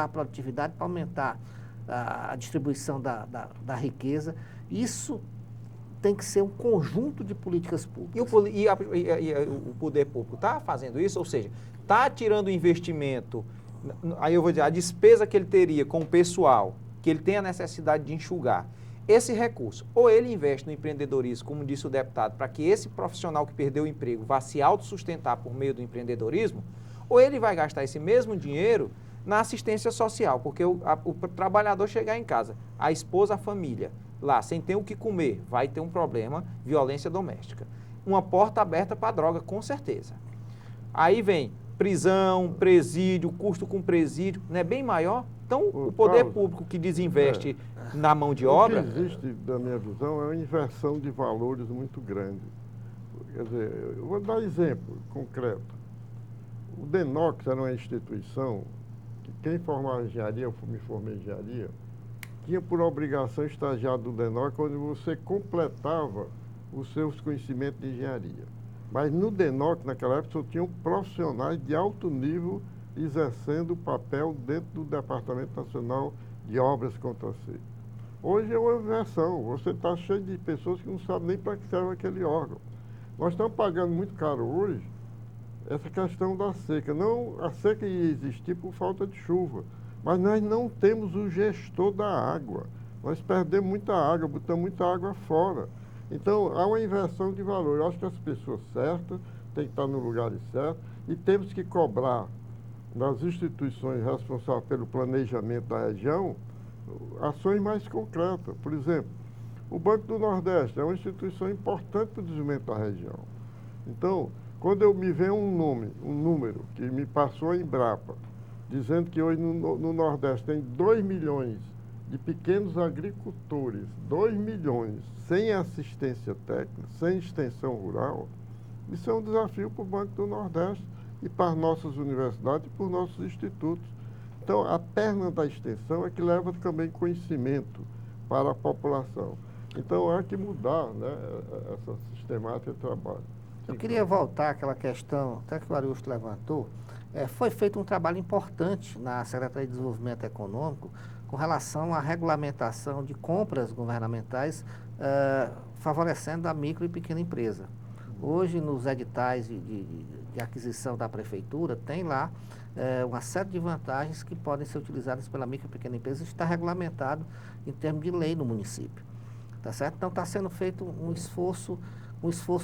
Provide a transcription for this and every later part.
a produtividade, para aumentar a distribuição da riqueza. Isso tem que ser um conjunto de políticas públicas. O poder público está fazendo isso? Ou seja, está tirando o investimento, aí eu vou dizer, a despesa que ele teria com o pessoal, que ele tem a necessidade de enxugar, esse recurso, ou ele investe no empreendedorismo, como disse o deputado, para que esse profissional que perdeu o emprego vá se autossustentar por meio do empreendedorismo, ou ele vai gastar esse mesmo dinheiro na assistência social, porque o trabalhador chegar em casa, a esposa, a família, lá, sem ter o que comer, vai ter um problema, violência doméstica. Uma porta aberta para a droga, com certeza. Aí vem prisão, presídio, custo com presídio, não é bem maior? Então, o poder público que desinveste na mão de obra... O que existe, da minha visão, é uma inversão de valores muito grande. Quer dizer, eu vou dar exemplo concreto. O DENOX era uma instituição que quem formava engenharia, eu me formei em engenharia, tinha por obrigação estagiar do DENOX onde você completava os seus conhecimentos de engenharia. Mas no DENOX, naquela época, só tinham profissionais de alto nível exercendo o papel dentro do Departamento Nacional de Obras contra si. Hoje é uma inversão, você está cheio de pessoas que não sabem nem para que serve aquele órgão. Nós estamos pagando muito caro hoje essa questão da seca. Não, a seca ia existir por falta de chuva, mas nós não temos o gestor da água. Nós perdemos muita água, botamos muita água fora. Então, há uma inversão de valor. Eu acho que as pessoas certas têm que estar no lugar certo e temos que cobrar das instituições responsáveis pelo planejamento da região ações mais concretas. Por exemplo, o Banco do Nordeste é uma instituição importante para o desenvolvimento da região. Então, quando eu me vê um número que me passou a Embrapa, dizendo que hoje no Nordeste tem 2 milhões de pequenos agricultores, 2 milhões, sem assistência técnica, sem extensão rural, isso é um desafio para o Banco do Nordeste e para as nossas universidades e para os nossos institutos. Então, a perna da extensão é que leva também conhecimento para a população. Então, há que mudar, né, essa sistemática de trabalho. Eu queria voltar àquela questão, até que o Ariusto levantou. Foi feito um trabalho importante na Secretaria de Desenvolvimento Econômico com relação à regulamentação de compras governamentais, favorecendo a micro e pequena empresa. Hoje, nos editais de aquisição da Prefeitura, tem lá uma série de vantagens que podem ser utilizadas pela micro e pequena empresa. Isso está regulamentado em termos de lei no município. Tá certo? Então, está sendo feito um esforço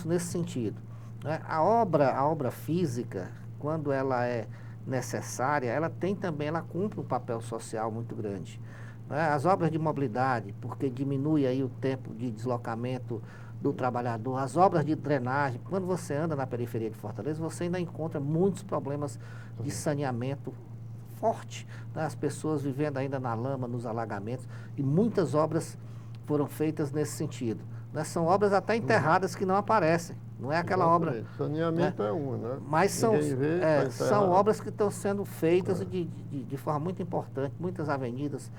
nesse sentido. Né? A obra física, quando ela é necessária, ela cumpre um papel social muito grande. Né? As obras de mobilidade, porque diminui aí o tempo de deslocamento do trabalhador, as obras de drenagem, quando você anda na periferia de Fortaleza, você ainda encontra muitos problemas de saneamento forte, né? As pessoas vivendo ainda na lama, nos alagamentos, e muitas obras foram feitas nesse sentido. Né? São obras até enterradas que não aparecem. Não é aquela obra... Saneamento, né? É uma, né? Mas são obras que estão sendo feitas de forma muito importante, muitas avenidas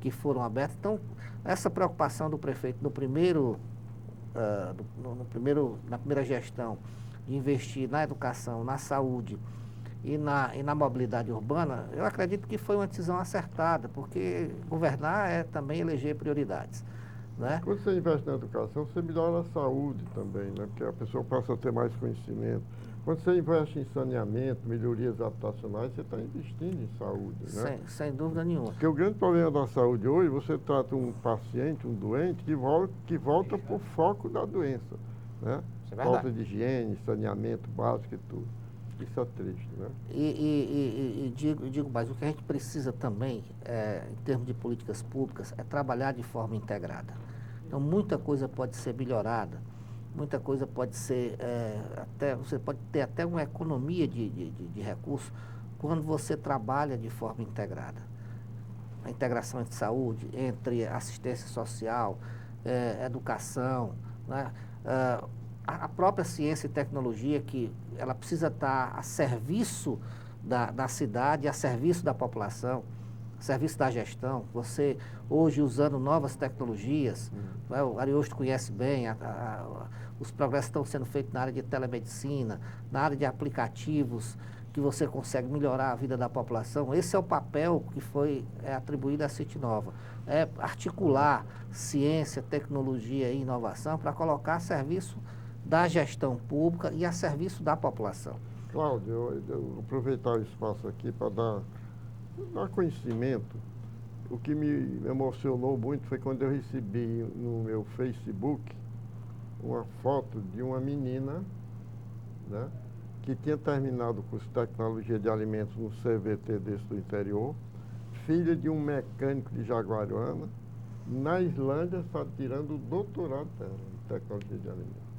que foram abertas. Então, essa preocupação do prefeito na primeira gestão, de investir na educação, na saúde e na mobilidade urbana, eu acredito que foi uma decisão acertada, porque governar é também eleger prioridades. Né? Quando você investe na educação, você melhora a saúde também, né? Porque a pessoa passa a ter mais conhecimento. Quando você investe em saneamento, melhorias habitacionais, você está investindo em saúde, né? Sem dúvida nenhuma. Porque o grande problema da saúde hoje, você trata um paciente, um doente, que volta para o foco da doença, né? Falta de higiene, saneamento básico e tudo. Isso é triste, né? E digo mais, o que a gente precisa também, em termos de políticas públicas, é trabalhar de forma integrada. Então, muita coisa pode ser melhorada, muita coisa pode ser, você pode ter até uma economia de recursos quando você trabalha de forma integrada. A integração entre saúde, entre assistência social, educação, né? A própria ciência e tecnologia, que ela precisa estar a serviço da cidade, a serviço da população, a serviço da gestão. Você, hoje, usando novas tecnologias, né? O Ariosto conhece bem, os progressos estão sendo feitos na área de telemedicina, na área de aplicativos que você consegue melhorar a vida da população. Esse é o papel que foi atribuído à City Nova. É articular ciência, tecnologia e inovação para colocar a serviço da gestão pública e a serviço da população. Cláudio, eu vou aproveitar o espaço aqui para dar conhecimento. O que me emocionou muito foi quando eu recebi no meu Facebook uma foto de uma menina, né, que tinha terminado o curso de tecnologia de alimentos no CVT desse do interior, filha de um mecânico de Jaguariúna, na Islândia, está tirando o doutorado dela em tecnologia de alimentos.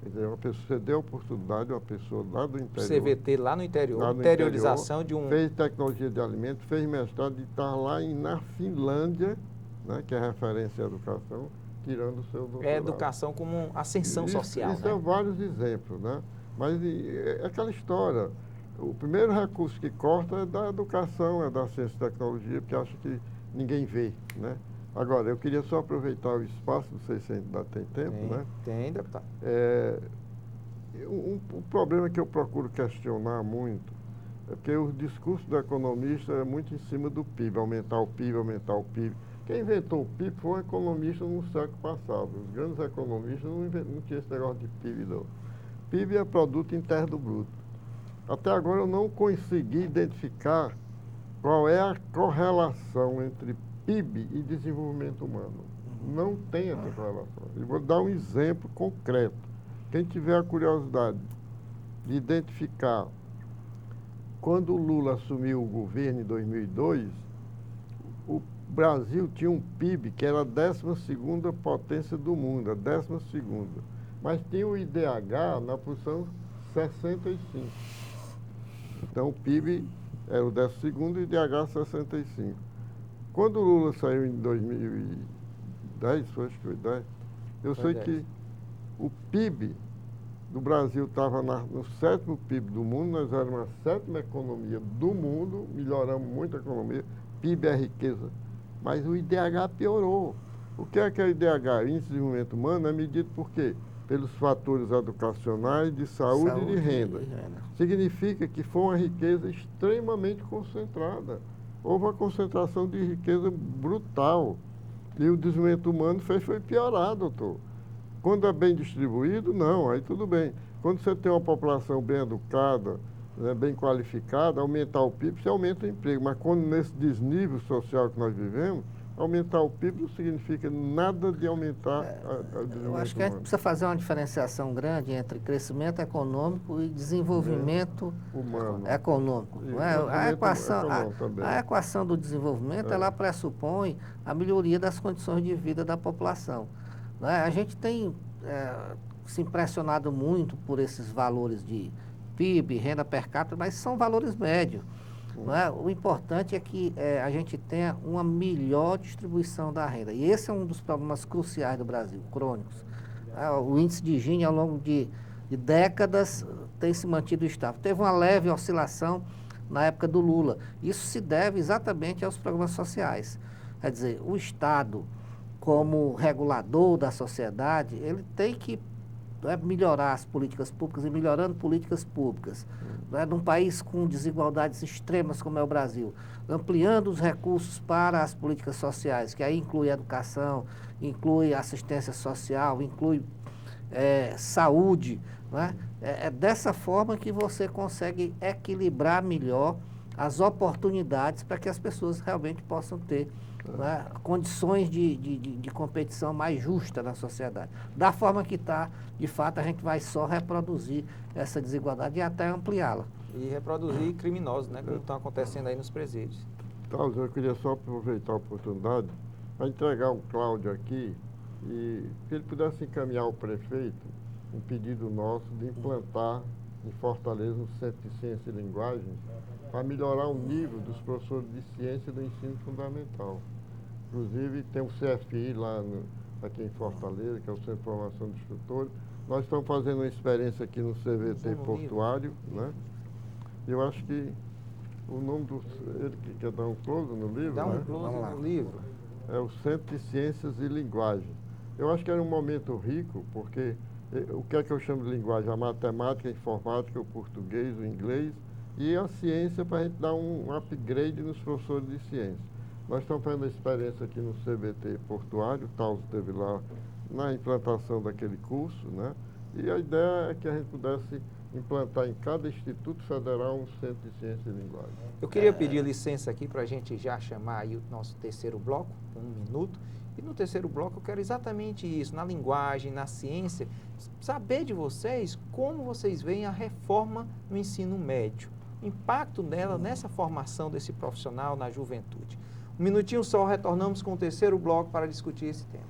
Quer dizer, uma pessoa, você deu a oportunidade a uma pessoa lá do interior. CVT lá no interior, lá no interiorização interior, de um... fez tecnologia de alimentos, fez mestrado e está lá na Finlândia, né, que é referência à educação, tirando o seu doutorado. É educação como uma ascensão social, Isso né? são vários exemplos, né? Mas é aquela história. O primeiro recurso que corta é da educação, é da ciência e tecnologia, porque acha que ninguém vê, né? Agora, eu queria só aproveitar o espaço, não sei se ainda tem tempo, né? Tem, deputado. O problema que eu procuro questionar muito é porque o discurso do economista é muito em cima do PIB, aumentar o PIB, aumentar o PIB. Quem inventou o PIB foi um economista no século passado. Os grandes economistas não tinham esse negócio de PIB, não. PIB é Produto Interno Bruto. Até agora eu não consegui identificar qual é a correlação entre PIB e desenvolvimento humano. Não tem essa correlação. Eu vou dar um exemplo concreto. Quem tiver a curiosidade de identificar, quando o Lula assumiu o governo em 2002, o Brasil tinha um PIB que era a 12ª potência do mundo, a 12ª. Mas tinha o IDH na posição 65. Então o PIB era o 12º e o IDH 65. Quando o Lula saiu em 2010, acho que foi 10, eu sei que o PIB do Brasil estava no 7º PIB do mundo, nós éramos a 7ª economia do mundo, melhoramos muito a economia, PIB é riqueza, mas o IDH piorou. O que é o IDH? Índice de Desenvolvimento Humano é medido por quê? Pelos fatores educacionais, de saúde e de renda. Significa que foi uma riqueza extremamente concentrada. Houve uma concentração de riqueza brutal. E o desenvolvimento humano foi piorar, doutor. Quando é bem distribuído, não, aí tudo bem. Quando você tem uma população bem educada, né, bem qualificada, aumentar o PIB, você aumenta o emprego. Mas quando nesse desnível social que nós vivemos, aumentar o PIB não significa nada de aumentar o desenvolvimento Eu acho que a gente precisa fazer uma diferenciação grande entre crescimento econômico e desenvolvimento humano. Econômico. Não é? A equação do desenvolvimento ela pressupõe a melhoria das condições de vida da população. Não é? A gente tem se impressionado muito por esses valores de PIB, renda per capita, mas são valores médios. Não é? O importante é que a gente tenha uma melhor distribuição da renda. E esse é um dos problemas cruciais do Brasil, crônicos. O índice de Gini, ao longo de décadas, tem se mantido estável. Teve uma leve oscilação na época do Lula. Isso se deve exatamente aos programas sociais. Quer dizer, o Estado, como regulador da sociedade, ele tem que melhorar as políticas públicas e melhorando políticas públicas. Num país com desigualdades extremas como é o Brasil, ampliando os recursos para as políticas sociais, que aí inclui educação, inclui assistência social, inclui saúde. Né? É dessa forma que você consegue equilibrar melhor as oportunidades para que as pessoas realmente possam ter condições de competição mais justa na sociedade. Da forma que está, de fato, a gente vai só reproduzir essa desigualdade e até ampliá-la. E reproduzir criminosos, né, como estão acontecendo aí nos presídios. Então, eu queria só aproveitar a oportunidade para entregar o Cláudio aqui e que ele pudesse encaminhar ao prefeito um pedido nosso de implantar em Fortaleza um centro de ciência e linguagem para melhorar o nível dos professores de ciência do ensino fundamental. Inclusive, tem o CFI lá aqui em Fortaleza, que é o Centro de Formação de Instrutores. Nós estamos fazendo uma experiência aqui no CVT Portuário, né? Eu acho que o nome do... Ele quer dar um close no livro, Dá um né? close no livro. É o Centro de Ciências e Linguagem. Eu acho que era um momento rico, porque o que é que eu chamo de linguagem? A matemática, a informática, o português, o inglês e a ciência para a gente dar um upgrade nos professores de ciência. Nós estamos fazendo a experiência aqui no CBT Portuário, o Taulo esteve lá na implantação daquele curso, né? E a ideia é que a gente pudesse implantar em cada Instituto Federal um centro de ciência e linguagem. Eu queria pedir licença aqui para a gente já chamar aí o nosso terceiro bloco, 1 minuto. E no terceiro bloco eu quero exatamente isso, na linguagem, na ciência, saber de vocês como vocês veem a reforma no ensino médio, o impacto dela nessa formação desse profissional na juventude. 1 minutinho só, retornamos com o terceiro bloco para discutir esse tema.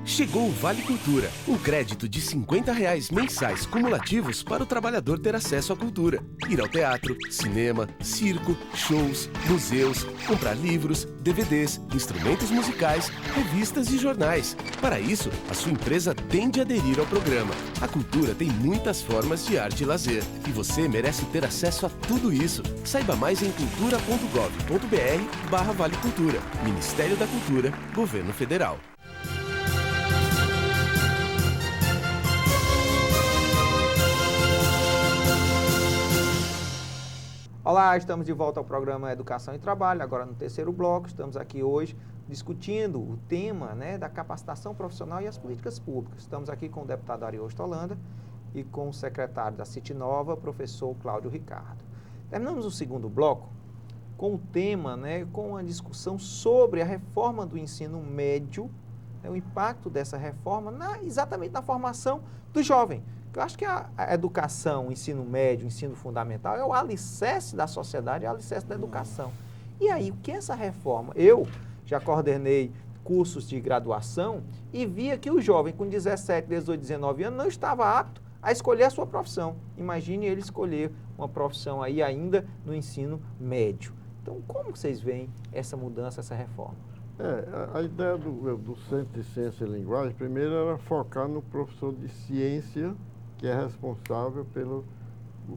Chegou o Vale Cultura, um crédito de R$50 mensais cumulativos para o trabalhador ter acesso à cultura. Ir ao teatro, cinema, circo, shows, museus, comprar livros, DVDs, instrumentos musicais, revistas e jornais. Para isso, a sua empresa tem de aderir ao programa. A cultura tem muitas formas de arte e lazer, e você merece ter acesso a tudo isso. Saiba mais em cultura.gov.br/Vale Cultura. Ministério da Cultura, Governo Federal. Olá, estamos de volta ao programa Educação e Trabalho, agora no terceiro bloco. Estamos aqui hoje discutindo o tema, né, da capacitação profissional e as políticas públicas. Estamos aqui com o deputado Ariosto Holanda e com o secretário da City Nova, professor Cláudio Ricardo. Terminamos o segundo bloco com o tema, né, com a discussão sobre a reforma do ensino médio, né, o impacto dessa reforma exatamente na formação do jovem. Eu acho que a educação, o ensino médio, o ensino fundamental é o alicerce da sociedade, é o alicerce da educação. E aí, o que é essa reforma? Eu já coordenei cursos de graduação e via que o jovem com 17, 18, 19 anos não estava apto a escolher a sua profissão. Imagine ele escolher uma profissão aí ainda no ensino médio. Então, como vocês veem essa mudança, essa reforma? A ideia do Centro de Ciência e Linguagem, primeiro, era focar no professor de ciência, que é responsável pelo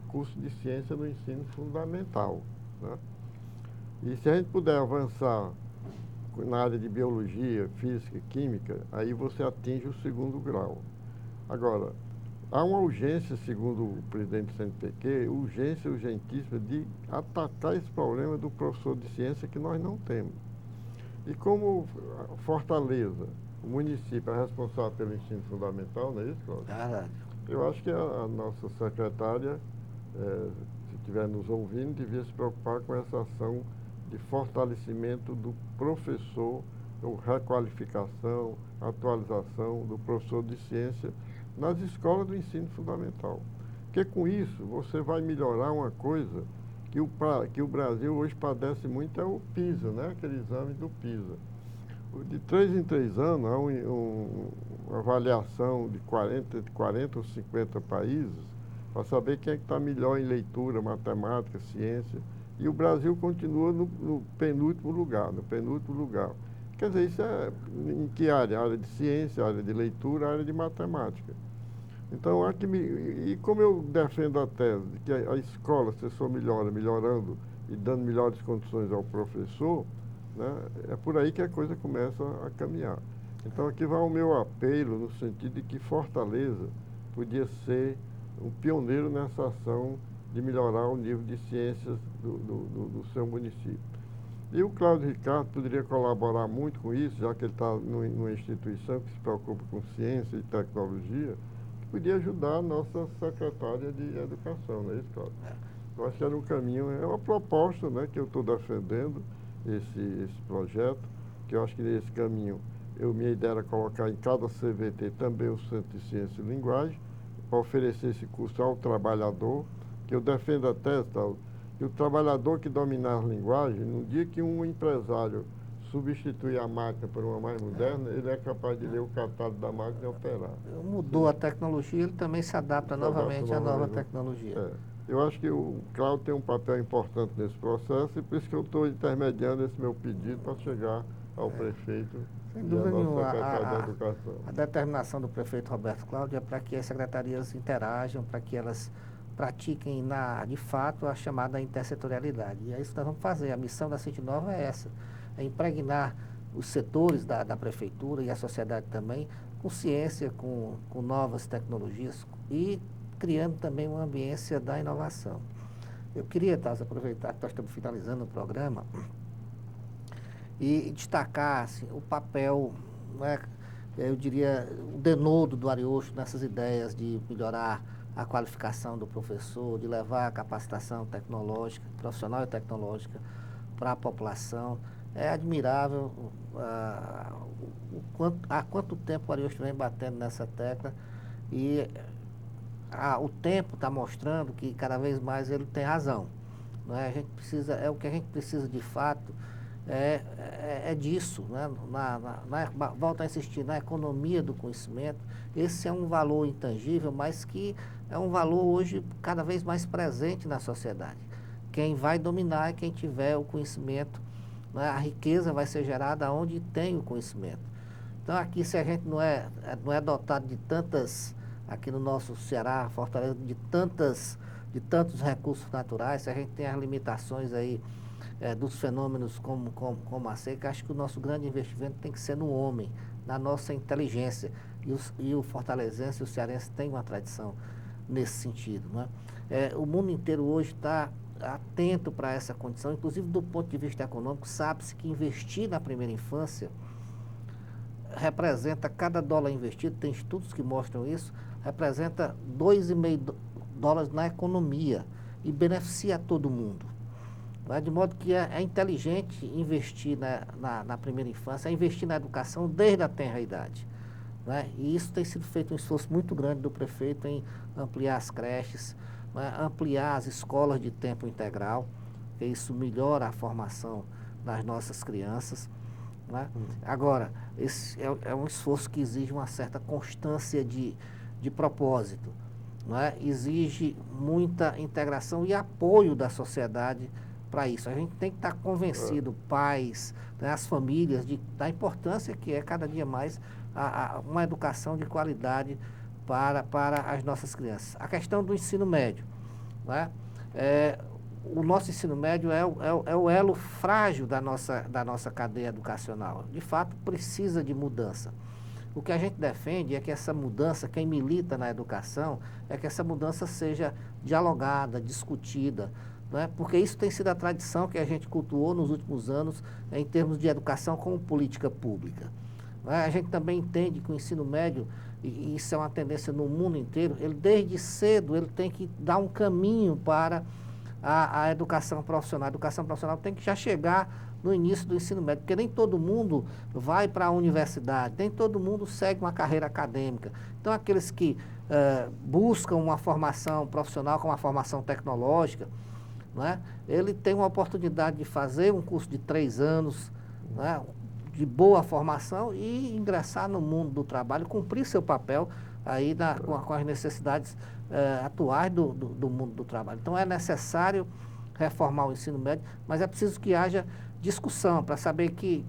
curso de ciência no ensino fundamental, né? E se a gente puder avançar na área de biologia, física e química, aí você atinge o segundo grau. Agora, há uma urgência, segundo o presidente do CNPq, urgência urgentíssima de atacar esse problema do professor de ciência que nós não temos. E como Fortaleza, o município é responsável pelo ensino fundamental, não é isso, Cláudio? Verdade. Eu acho que a nossa secretária, se estiver nos ouvindo, devia se preocupar com essa ação de fortalecimento do professor, ou requalificação, atualização do professor de ciência nas escolas do ensino fundamental. Porque com isso você vai melhorar uma coisa que o Brasil hoje padece muito, é o PISA, né? Aquele exame do PISA. De 3 em 3 anos, há uma avaliação de 40 ou 50 países para saber quem é que está melhor em leitura, matemática, ciência. E o Brasil continua no penúltimo lugar, Quer dizer, isso é em que área? Área de ciência, área de leitura, área de matemática. Então, e como eu defendo a tese de que a escola, se só melhorando e dando melhores condições ao professor, né, é por aí que a coisa começa a caminhar. Então, aqui vai o meu apelo no sentido de que Fortaleza podia ser um pioneiro nessa ação de melhorar o nível de ciências do seu município. E o Cláudio Ricardo poderia colaborar muito com isso, já que ele está numa instituição que se preocupa com ciência e tecnologia, que podia ajudar a nossa secretária de Educação, não é isso, Cláudio? Eu acho que era um caminho, é uma proposta, né, que eu estou defendendo, esse projeto, que eu acho que nesse caminho, minha ideia era colocar em cada CVT também o Centro de Ciência e Linguagem, para oferecer esse curso ao trabalhador, que eu defendo a tese, que o trabalhador que dominar as linguagens, no dia que um empresário substituir a máquina por uma mais moderna, ele é capaz de ler o catálogo da máquina e operar. Mudou a tecnologia, ele também se adapta novamente à nova tecnologia. Eu acho que o Cláudio tem um papel importante nesse processo e por isso que eu estou intermediando esse meu pedido para chegar ao prefeito Sem e dúvida à nossa nenhuma, secretária de Educação. a determinação do prefeito Roberto Cláudio é para que as secretarias interajam, para que elas pratiquem de fato a chamada intersetorialidade. E é isso que nós vamos fazer. A missão da City Nova é essa, é impregnar os setores da prefeitura e a sociedade também, com ciência, com novas tecnologias e criando também uma ambiência da inovação. Eu queria, Thales, aproveitar que nós estamos finalizando o programa e destacar assim, o papel, né, eu diria, o denodo do Ariosto nessas ideias de melhorar a qualificação do professor, de levar a capacitação tecnológica, profissional e tecnológica para a população. É admirável há quanto tempo o Ariosto vem batendo nessa tecla e o tempo está mostrando que cada vez mais ele tem razão. Não é? A gente precisa, o que a gente precisa de fato é disso, né? Volto a insistir, na economia do conhecimento. Esse é um valor intangível, mas que é um valor hoje cada vez mais presente na sociedade. Quem vai dominar é quem tiver o conhecimento, né? A riqueza vai ser gerada onde tem o conhecimento. Então aqui, se a gente não é dotado de tantas, aqui no nosso Ceará, Fortaleza, de tantos recursos naturais, se a gente tem as limitações aí dos fenômenos como a seca, acho que o nosso grande investimento tem que ser no homem, na nossa inteligência. E o fortalezense e o cearense têm uma tradição nesse sentido, né? O mundo inteiro hoje está atento para essa condição, inclusive do ponto de vista econômico, sabe-se que investir na primeira infância representa, cada dólar investido, tem estudos que mostram isso, representa $2,5 na economia e beneficia a todo mundo. Né? De modo que é inteligente investir na primeira infância, é investir na educação desde a tenra idade. Né? E isso tem sido feito um esforço muito grande do prefeito em ampliar as creches, né? Ampliar as escolas de tempo integral, que isso melhora a formação das nossas crianças. Né? Agora, esse é um esforço que exige uma certa constância de propósito. Né? Exige muita integração e apoio da sociedade para isso. A gente tem que estar convencido, pais, né, as famílias, da importância que é cada dia mais uma educação de qualidade para as nossas crianças. A questão do ensino médio. Né? O nosso ensino médio é o elo frágil da nossa cadeia educacional. De fato, precisa de mudança. O que a gente defende é que essa mudança, quem milita na educação, é que essa mudança seja dialogada, discutida, né? Porque isso tem sido a tradição que a gente cultuou nos últimos anos em termos de educação como política pública. Né? A gente também entende que o ensino médio, e isso é uma tendência no mundo inteiro, ele desde cedo ele tem que dar um caminho para a educação profissional. A educação profissional tem que já chegar no início do ensino médio, porque nem todo mundo vai para a universidade, nem todo mundo segue uma carreira acadêmica. Então, aqueles que buscam uma formação profissional com uma formação tecnológica, né, ele tem uma oportunidade de fazer um curso de 3 anos, né, de boa formação e ingressar no mundo do trabalho, cumprir seu papel aí com as necessidades atuais do mundo do trabalho. Então, é necessário reformar o ensino médio, mas é preciso que haja discussão para saber que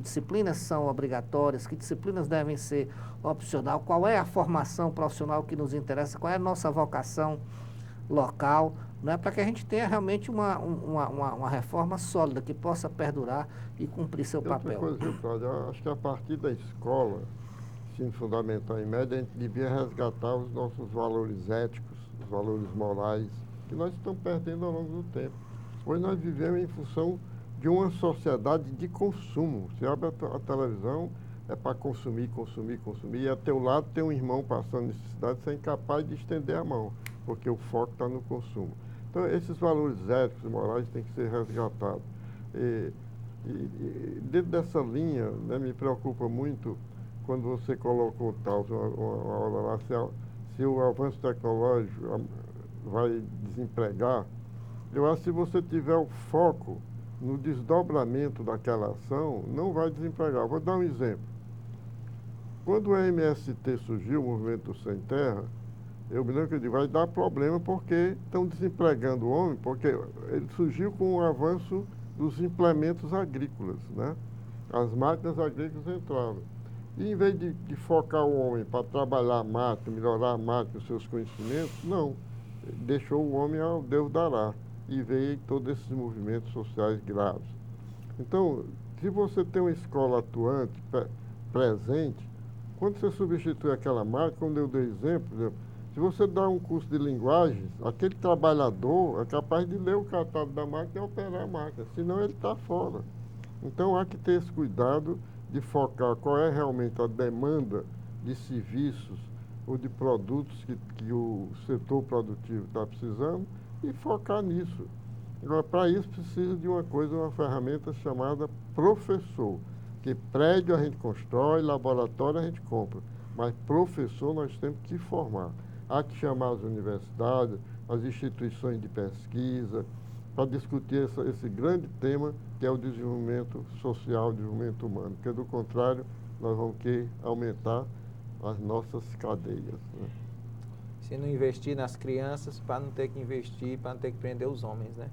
disciplinas são obrigatórias, que disciplinas devem ser opcional, qual é a formação profissional que nos interessa, qual é a nossa vocação local, né, para que a gente tenha realmente uma reforma sólida que possa perdurar e cumprir seu papel. Outra coisa, Cláudio, eu acho que a partir da escola, ensino fundamental e médio, a gente devia resgatar os nossos valores éticos, os valores morais, que nós estamos perdendo ao longo do tempo. Hoje nós vivemos em função de uma sociedade de consumo. Você abre a televisão, é para consumir, consumir, consumir, e a teu lado tem um irmão passando necessidade, você é incapaz de estender a mão, porque o foco está no consumo. Então, esses valores éticos e morais têm que ser resgatados. E dentro dessa linha, né, me preocupa muito quando você colocou tal, uma hora lá, se o avanço tecnológico vai desempregar. Eu acho que se você tiver o foco no desdobramento daquela ação, não vai desempregar. Vou dar um exemplo. Quando o MST surgiu, o Movimento Sem Terra, eu me lembro que eu disse, vai dar problema porque estão desempregando o homem, porque ele surgiu com o avanço dos implementos agrícolas, né? As máquinas agrícolas entraram. E em vez de focar o homem para trabalhar a máquina, melhorar a máquina, os seus conhecimentos, não. Deixou o homem ao Deus dará. E veio todos esses movimentos sociais graves. Então, se você tem uma escola atuante, presente, quando você substitui aquela máquina, como eu dei exemplo, se você dá um curso de linguagens, aquele trabalhador é capaz de ler o catálogo da máquina e operar a máquina, senão ele está fora. Então há que ter esse cuidado de focar qual é realmente a demanda de serviços ou de produtos que o setor produtivo está precisando e focar nisso. Agora, para isso precisa de uma coisa, uma ferramenta chamada professor, que prédio a gente constrói, laboratório a gente compra, mas professor nós temos que formar. Há que chamar as universidades, as instituições de pesquisa, para discutir esse grande tema que é o desenvolvimento social, o desenvolvimento humano, porque do contrário nós vamos que aumentar as nossas cadeias. Né? Se não investir nas crianças, para não ter que investir, para não ter que prender os homens, né?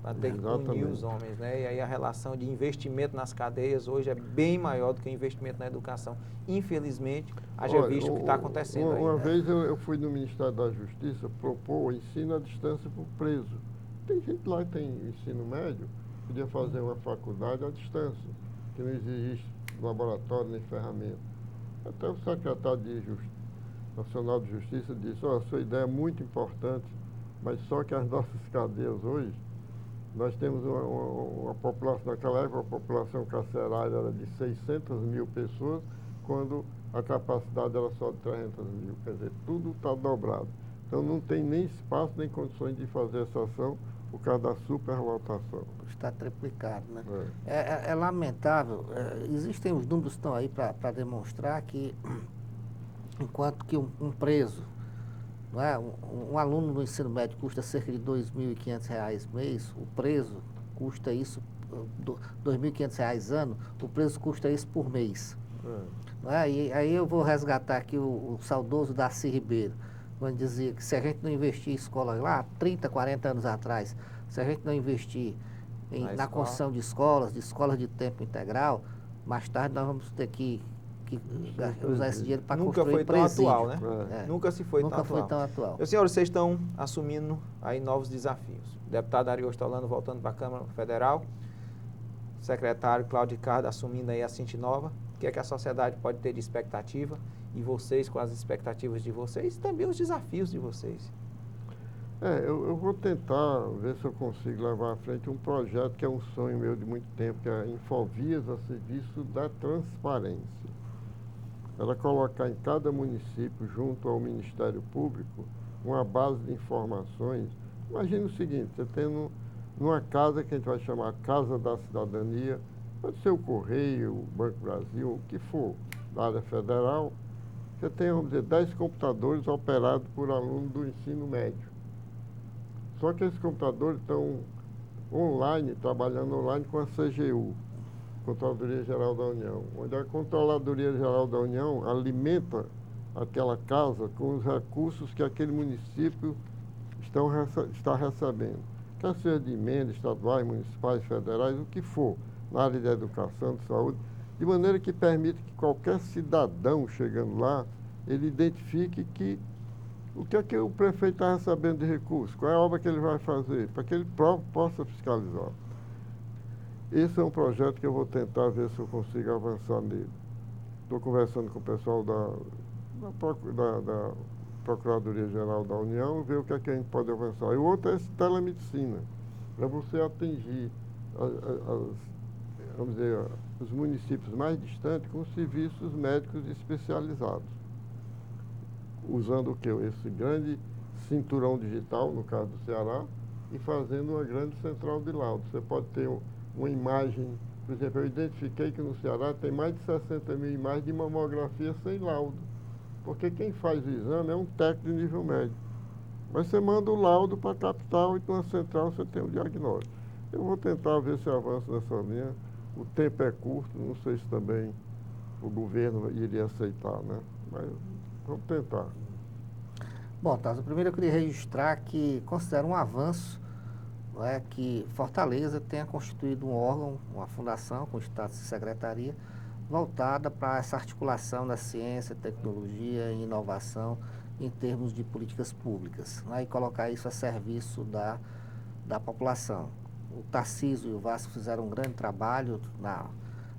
Para ter que punir os homens, né? E aí a relação de investimento nas cadeias hoje é bem maior do que o investimento na educação. Infelizmente, haja visto o que está acontecendo aí. Uma vez eu fui no Ministério da Justiça propor o ensino à distância para o preso. Tem gente lá que tem ensino médio, podia fazer uma faculdade à distância, que não existe laboratório nem ferramenta. Até o secretário Nacional de Justiça disse, a sua ideia é muito importante, mas só que as nossas cadeias hoje, nós temos uma população, naquela época a população carcerária era de 600 mil pessoas, quando a capacidade era só de 300 mil, quer dizer, tudo está dobrado. Então não tem nem espaço, nem condições de fazer essa ação por causa da superlotação. Está triplicado, né? É lamentável, existem os números que estão aí para demonstrar que enquanto que um preso, não é? Um aluno do ensino médio custa cerca de R$ 2.500 mês, o preso custa isso, R$ 2.500 ano, o preso custa isso por mês. Não é? E aí eu vou resgatar aqui o saudoso Darcy Ribeiro, quando dizia que se a gente não investir em escola lá, 30, 40 anos atrás, se a gente não investir na construção de escolas de tempo integral, mais tarde nós vamos ter que usar esse dinheiro para construir presídio. Nunca foi tão atual, né? Nunca se foi Nunca foi tão atual. Meus senhores, vocês estão assumindo aí novos desafios. O deputado Ariostolano voltando para a Câmara Federal, o secretário Cláudio Ricardo assumindo aí a Cinti Nova. O que é que a sociedade pode ter de expectativa? E vocês, com as expectativas de vocês, e também os desafios de vocês. Eu vou tentar ver se eu consigo levar à frente um projeto que é um sonho meu de muito tempo, que é a Infovias a serviço da transparência. Ela colocar em cada município, junto ao Ministério Público, uma base de informações. Imagine o seguinte, você tem numa casa que a gente vai chamar Casa da Cidadania, pode ser o Correio, o Banco Brasil, o que for, da área federal, você tem, vamos dizer, 10 computadores operados por alunos do ensino médio. Só que esses computadores estão online, trabalhando online com a CGU, Controladoria Geral da União, onde a Controladoria Geral da União alimenta aquela casa com os recursos que aquele município está recebendo, quer seja de emendas estaduais, municipais, federais, o que for, na área de educação, de saúde, de maneira que permite que qualquer cidadão chegando lá, ele identifique o que é que o prefeito está recebendo de recursos, qual é a obra que ele vai fazer, para que ele próprio possa fiscalizar. Esse é um projeto que eu vou tentar ver se eu consigo avançar nele. Estou conversando com o pessoal da Procuradoria-Geral da União, ver o que é que a gente pode avançar. E o outro é telemedicina, para você atingir vamos dizer, os municípios mais distantes com serviços médicos especializados. Usando o quê? Esse grande cinturão digital, no caso do Ceará, e fazendo uma grande central de laudo. Você pode ter uma imagem, por exemplo, eu identifiquei que no Ceará tem mais de 60 mil imagens de mamografia sem laudo, porque quem faz o exame é um técnico de nível médio. Mas você manda o laudo para a capital e numa central você tem o diagnóstico. Eu vou tentar ver se avanço nessa linha. O tempo é curto, não sei se também o governo iria aceitar, né? Mas vamos tentar. Bom, Tasso, primeiro eu queria registrar que considero um avanço, não é, que Fortaleza tenha constituído um órgão, uma fundação com status de secretaria, voltada para essa articulação da ciência, tecnologia e inovação em termos de políticas públicas, né, e colocar isso a serviço da população. O Tarcísio e o Vasco fizeram um grande trabalho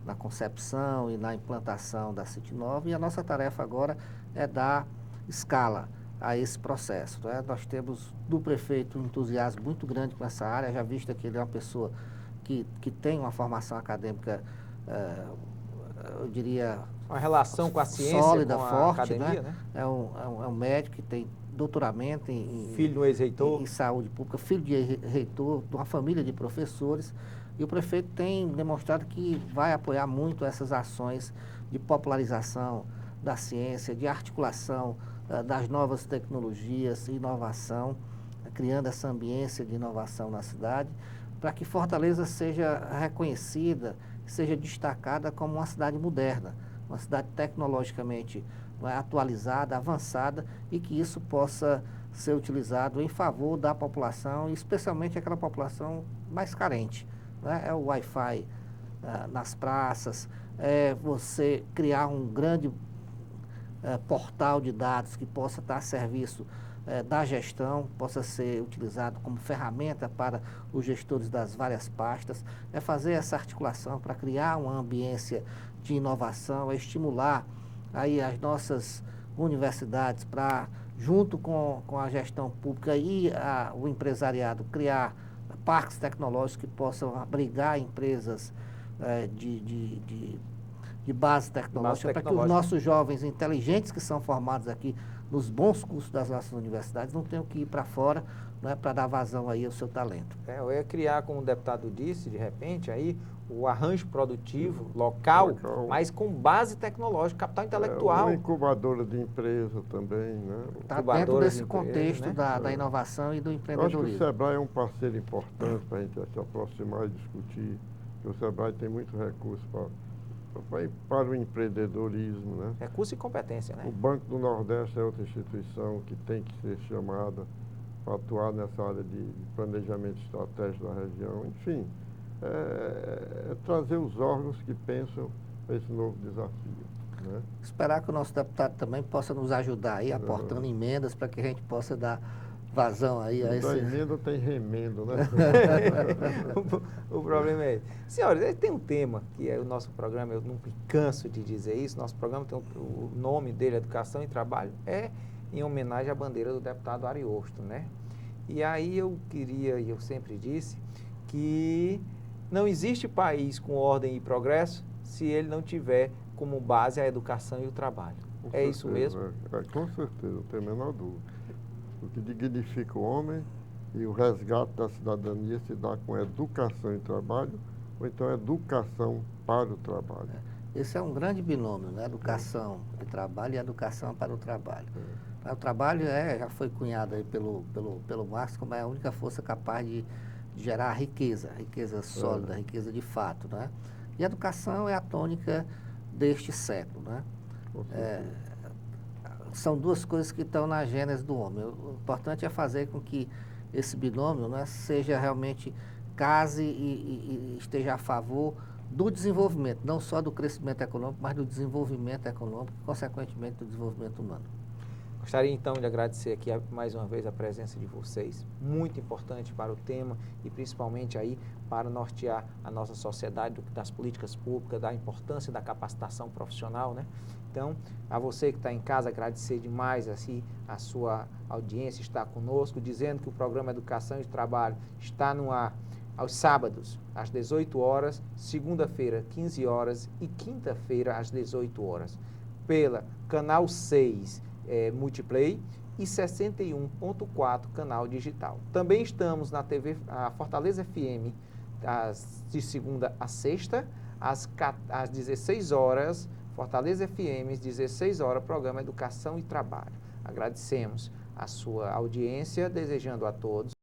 na concepção e na implantação da City Nova, e a nossa tarefa agora é dar escala a esse processo. Né? Nós temos do prefeito um entusiasmo muito grande com essa área, já visto que ele é uma pessoa que tem uma formação acadêmica, eu diria, Uma relação com a ciência, sólida, com a forte, academia, né? né? É um médico que tem doutoramento Filho do ex-reitor. em saúde pública, filho de reitor, de uma família de professores, e o prefeito tem demonstrado que vai apoiar muito essas ações de popularização da ciência, de articulação das novas tecnologias, inovação, criando essa ambiência de inovação na cidade, para que Fortaleza seja reconhecida, seja destacada como uma cidade moderna, uma cidade tecnologicamente atualizada, avançada, e que isso possa ser utilizado em favor da população, especialmente aquela população mais carente. Né? É o Wi-Fi nas praças, é você criar um grande portal de dados que possa estar a serviço da gestão, possa ser utilizado como ferramenta para os gestores das várias pastas, é fazer essa articulação para criar uma ambiência de inovação, é estimular aí as nossas universidades para, junto com a gestão pública e o empresariado, criar parques tecnológicos que possam abrigar empresas de base tecnológica, para que os nossos jovens inteligentes que são formados aqui nos bons cursos das nossas universidades não tenham que ir para fora, né, para dar vazão aí ao seu talento. Eu ia criar, como o deputado disse, de repente, aí o arranjo produtivo local, mas com base tecnológica, capital intelectual. Uma incubadora de empresa também, né? Está dentro desse contexto, né? da inovação e do empreendedorismo. Eu acho que o SEBRAE é um parceiro importante para a gente se aproximar e discutir, porque o SEBRAE tem muito recurso para o empreendedorismo, né? Recurso e competência, né? O Banco do Nordeste é outra instituição que tem que ser chamada para atuar nessa área de planejamento estratégico da região. Enfim, é trazer os órgãos que pensam esse novo desafio, né? Esperar que o nosso deputado também possa nos ajudar aí, aportando emendas para que a gente possa dar vazão aí a esse... Da emenda tem remendo, né? O problema é esse. Senhores, tem um tema que é o nosso programa, eu não me canso de dizer isso, nosso programa tem o nome dele, Educação e Trabalho, é em homenagem à bandeira do deputado Ariosto, né? E aí eu queria, e eu sempre disse, que não existe país com ordem e progresso se ele não tiver como base a educação e o trabalho. Com é certeza, isso mesmo? Com certeza, não tenho a menor dúvida. O que dignifica o homem e o resgate da cidadania se dá com educação e trabalho, ou então educação para o trabalho. Esse é um grande binômio, né? Educação e trabalho, e educação para o trabalho. O trabalho já foi cunhado aí pelo Marx como é a única força capaz de gerar riqueza sólida, riqueza de fato, né? E a educação é a tônica deste século, né? São duas coisas que estão na gênese do homem. O importante é fazer com que esse binômio, né, seja realmente case e esteja a favor do desenvolvimento, não só do crescimento econômico, mas do desenvolvimento econômico e, consequentemente, do desenvolvimento humano. Gostaria então de agradecer aqui mais uma vez a presença de vocês, muito importante para o tema e principalmente aí para nortear a nossa sociedade das políticas públicas, da importância da capacitação profissional, né? Então, a você que está em casa, agradecer demais assim, a sua audiência, estar conosco, dizendo que o programa Educação e Trabalho está no ar aos sábados, às 18 horas, segunda-feira, 15 horas e quinta-feira, às 18 horas, pela Canal 6 Multiplay e 61.4 canal digital. Também estamos na TV a Fortaleza FM, de segunda a sexta, às 16 horas, Fortaleza FM, 16 horas, programa Educação e Trabalho. Agradecemos a sua audiência, desejando a todos